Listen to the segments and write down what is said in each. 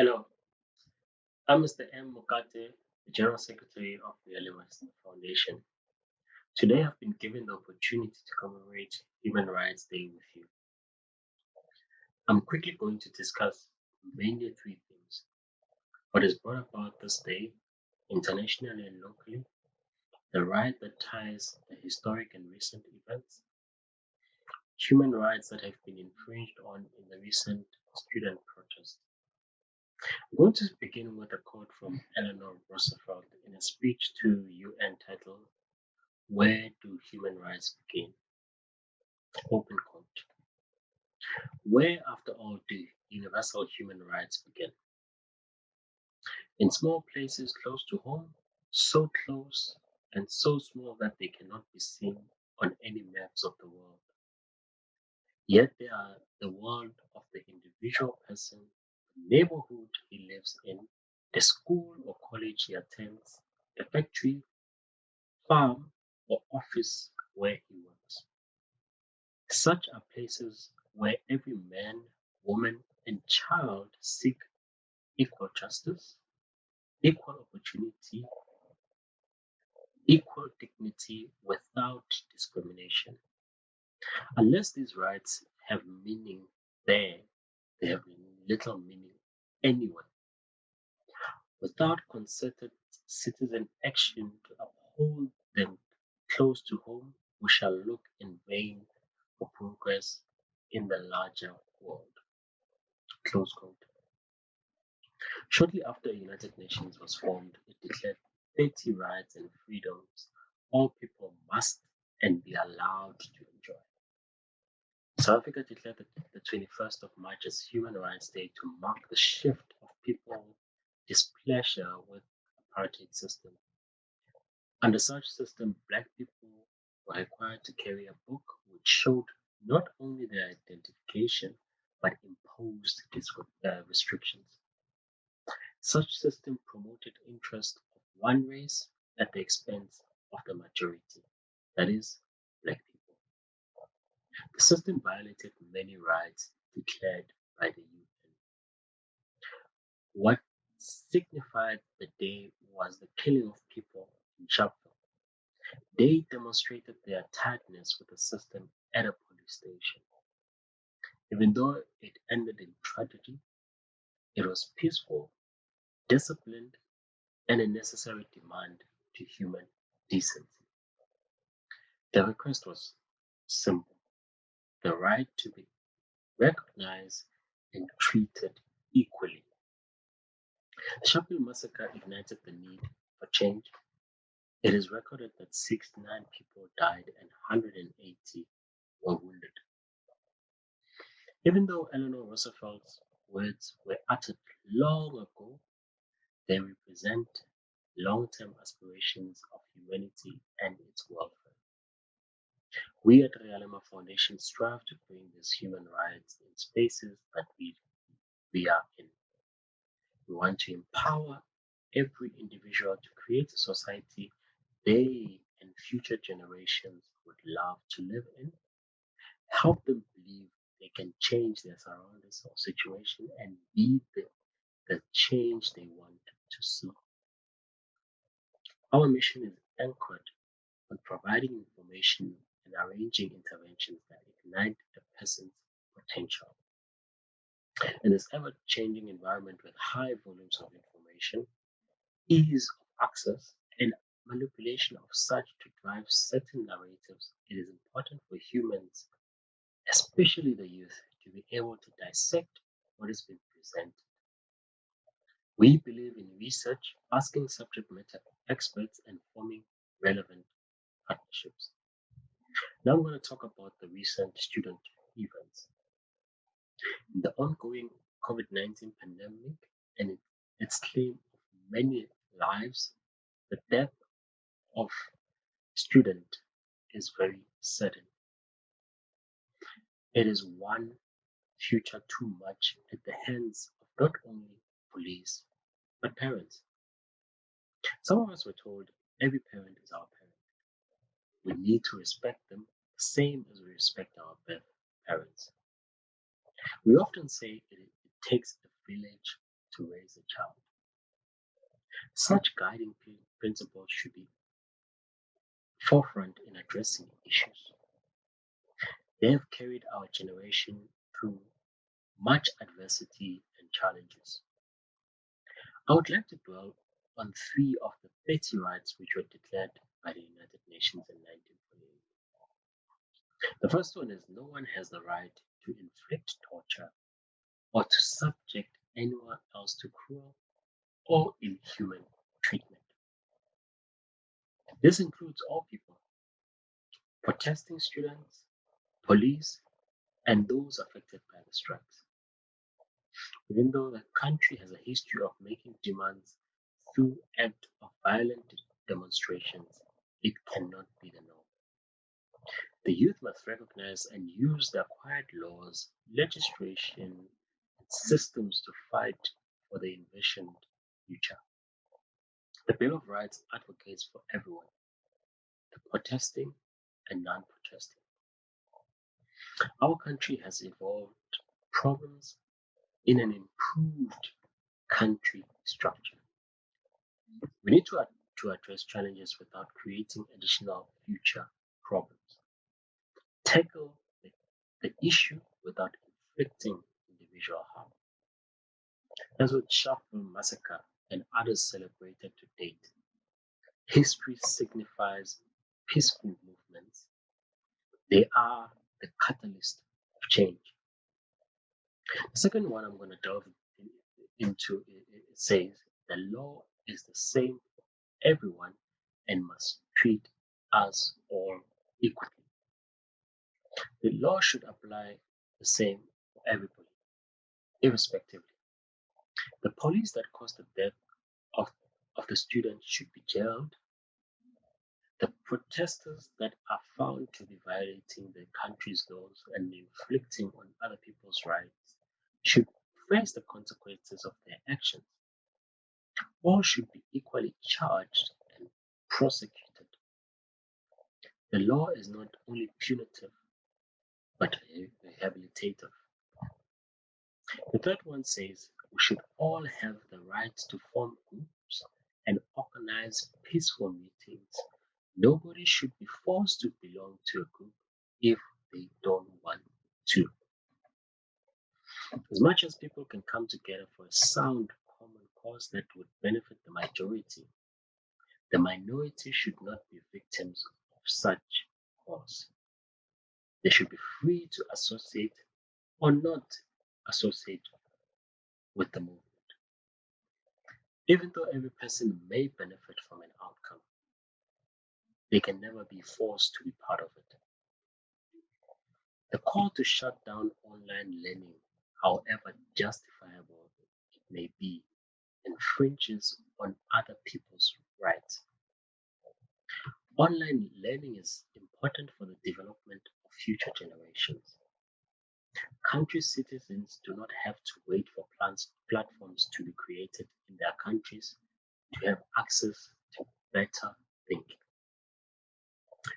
Hello, I'm Mr. M. Mokate, the General Secretary of the Realema Foundation. Today I've been given the opportunity to commemorate Human Rights Day with you. I'm quickly going to discuss mainly three things: what has brought about this day, internationally and locally, the right that ties the historic and recent events, human rights that have been infringed on in the recent student protests. I'm going to begin with a quote from Eleanor Roosevelt in a speech to UN titled "Where Do Human Rights Begin?" Open quote. Where, after all, do universal human rights begin? In small places close to home, so close and so small that they cannot be seen on any maps of the world. Yet they are the world of the individual person, the neighborhood he lives in, the school or college he attends, the factory, farm, or office where he works. Such are places where every man, woman, and child seek equal justice, equal opportunity, equal dignity without discrimination. Unless these rights have meaning there, they have little meaning anywhere. Without concerted citizen action to uphold them close to home, we shall look in vain for progress in the larger world. Close quote. Shortly after the United Nations was formed, it declared 30 rights and freedoms all people must and be allowed to enjoy. South Africa declared the 21st of March as Human Rights Day to mark the shift of people's displeasure with the apartheid system. Under such system, black people were required to carry a book which showed not only their identification but imposed restrictions. Such system promoted interest of one race at the expense of the majority, that is, black people. The system violated many rights declared by the UN. What signified the day was the killing of people in Sharpeville. They demonstrated their tiredness with the system at a police station. Even though it ended in tragedy, it was peaceful, disciplined, and a necessary demand to human decency. The request was simple: the right to be recognized and treated equally. The Sharpeville massacre ignited the need for change. It is recorded that 69 people died and 180 were wounded. Even though Eleanor Roosevelt's words were uttered long ago, they represent long-term aspirations of humanity and its welfare. We at Realema Foundation strive to bring these human rights in spaces that we are in. We want to empower every individual to create a society they and future generations would love to live in, help them believe they can change their surroundings or situation and be the change they want to see. Our mission is anchored on providing information and arranging interventions that ignite a person's potential. In this ever changing environment with high volumes of information, ease of access, and manipulation of such to drive certain narratives, it is important for humans, especially the youth, to be able to dissect what has been presented. We believe in research, asking subject matter experts, and forming relevant partnerships. Now I'm going to talk about the recent student events. The ongoing COVID-19 pandemic and its claim of many lives, the death of student is very sudden. It is one future too much at the hands of not only police but parents. Some of us were told every parent is our parent. We need to respect them the same as we respect our parents. We often say it takes a village to to raise a child. Such guiding principles should be forefront in addressing issues. They have carried our generation through much adversity and challenges. I would like to dwell on three of the 30 rights which were declared by the United Nations in 1948. The first one is no one has the right to inflict torture or to subject anyone else to cruel or inhuman treatment. This includes all people, protesting students, police, and those affected by the strikes. Even though the country has a history of making demands through act of violent demonstrations, it cannot be the norm. The youth must recognize and use the acquired laws, legislation, and systems to fight for the envisioned future. The Bill of Rights advocates for everyone, the protesting and non-protesting. Our country has evolved problems in an improved country structure. We need to address challenges without creating additional future problems. Tackle the issue without inflicting individual harm. That's what Sharpeville Massacre and others celebrated to date. History signifies peaceful movements. They are the catalyst of change. The second one I'm going to delve into it says the law is the same for everyone and must treat us all equally. The law should apply the same for everybody, irrespectively. The police that caused the death of, of the student should be jailed. The protesters that are found to be violating the country's laws and inflicting on other people's rights should face the consequences of their actions. All should be equally charged and prosecuted. The law is not only punitive but rehabilitative. The third one says we should all have the right to form groups and organize peaceful meetings. Nobody should be forced to belong to a group if they don't want to. As much as people can come together for a sound common cause that would benefit the majority, the minority should not be victims of such cause. They should be free to associate or not associate with the movement. Even though every person may benefit from an outcome, they can never be forced to be part of it. The call to shut down online learning, however justifiable it may be, infringes on other people's rights. Online learning is important for the development of future generations. Country citizens do not have to wait for platforms to be created in their countries to have access to better thinking.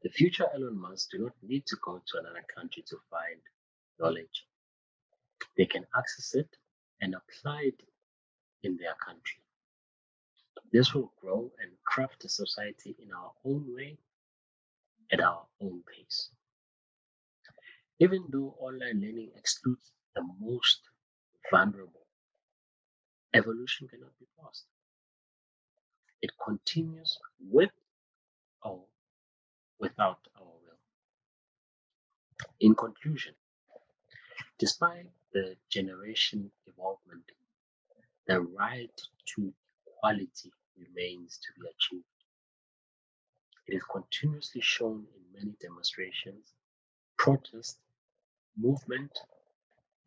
The future Elon Musk do not need to go to another country to find knowledge. They can access it and apply it in their country. This will grow and craft a society in our own way at our own pace. Even though online learning excludes the most vulnerable, evolution cannot be paused. It continues with or without our will. In conclusion, despite the generation evolvement, the right to equality remains to be achieved. It is continuously shown in many demonstrations, protests, movement,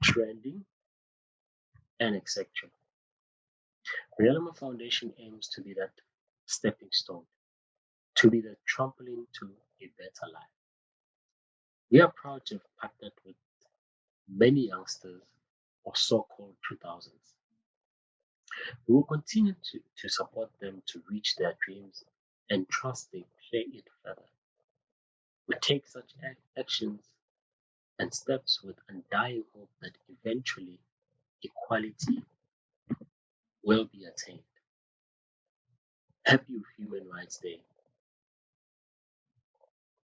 trending, and etc. Realema Foundation aims to be that stepping stone, to be the trampoline to a better life. We are proud to have partnered with many youngsters or so-called 2000s. We will continue to support them to reach their dreams and trust they play it further. We take such actions and steps with undying hope that eventually equality will be attained. Happy Human Rights Day.